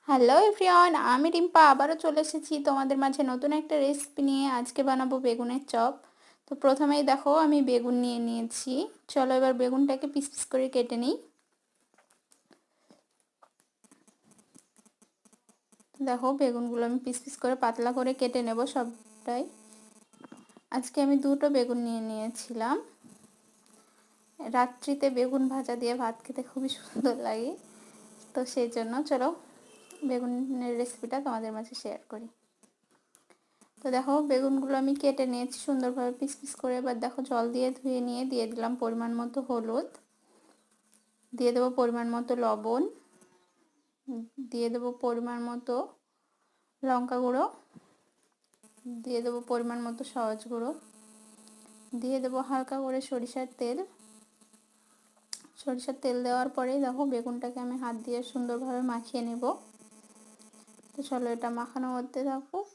Hello everyone, আমি রিম্পা আবারও চলে এসেছি তোমাদের মাঝে নতুন একটা রেসিপি নিয়ে। আজকে বানাবো বেগুনের চপ। তো প্রথমেই দেখো আমি বেগুন নিয়ে নিয়েছি। চলো এবার বেগুনটাকে পিস পিস করে কেটে নিই। দেখো বেগুনগুলো আমি পিস পিস করে পাতলা করে কেটে নেব সবটাই। আজকে আমি দুটো বেগুন নিয়ে নিয়েছিলাম। রাত্রিতে বেগুন ভাজা দিয়ে ভাত খেতে খুবই সুন্দর লাগে, তো সেই জন্য চলো বেগুনের রেসিপিটা তোমাদের মাঝে শেয়ার করি। তো দেখো বেগুনগুলো আমি কেটে নিয়েছি সুন্দরভাবে পিস পিস করে। এবার দেখো জল দিয়ে ধুয়ে নিয়ে দিয়ে দিলাম পরিমাণ মতো হলুদ, দিয়ে দেবো পরিমাণ মতো লবণ, দিয়ে দেবো পরিমাণ মতো লঙ্কা গুঁড়ো, দিয়ে দেবো পরিমাণ মতো সওয়াজ গুঁড়ো, দিয়ে দেবো হালকা করে সরিষার তেল। সরিষার তেল দেওয়ার পরেই দেখো বেগুনটাকে আমি হাত দিয়ে সুন্দরভাবে মাখিয়ে নেব। তো চলো এটা মাখানো হতে থাকুক।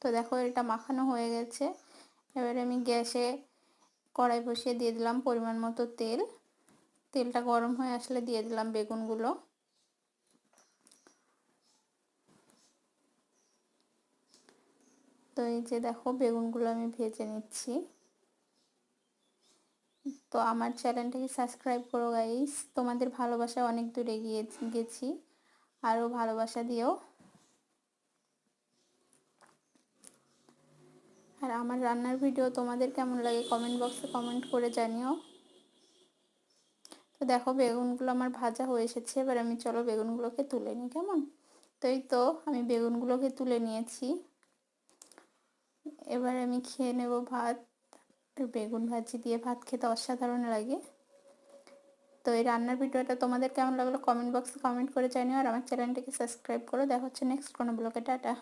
তো দেখো এটা মাখানো হয়ে গেছে। এবারে আমি গ্যাসে কড়াই বসিয়ে দিয়ে দিলাম পরিমাণ মতো তেল। তেলটা গরম হয়ে আসলে দিয়ে দিলাম বেগুনগুলো। তো এই যে দেখো বেগুনগুলো আমি ভেজে নিচ্ছি। তো আমার চ্যানেলটাকে সাবস্ক্রাইব করো গাইস, তোমাদের ভালোবাসা অনেক দূরে গেছি, আরও ভালোবাসা দিও। আর আমার রান্নার ভিডিও তোমাদের কেমন লাগে কমেন্ট বক্সে কমেন্ট করে জানিও। তো দেখো বেগুনগুলো আমার ভাজা হয়ে এসেছে। এবার আমি চলো বেগুনগুলোকে তুলে নিই কেমন। তো এই তো আমি বেগুনগুলোকে তুলে নিয়েছি। এবার আমি খেয়ে নেব ভাত। বেগুন ভাজি দিয়ে ভাত খেতে অসাধারণ লাগে। তো এই রান্নার ভিডিওটা তোমাদের কেমন লাগলো কমেন্ট বক্সে কমেন্ট করে জানিও। আর আমার চ্যানেলটিকে সাবস্ক্রাইব করো। দেখা হচ্ছে নেক্সট কোনো ব্লগে। টাটা।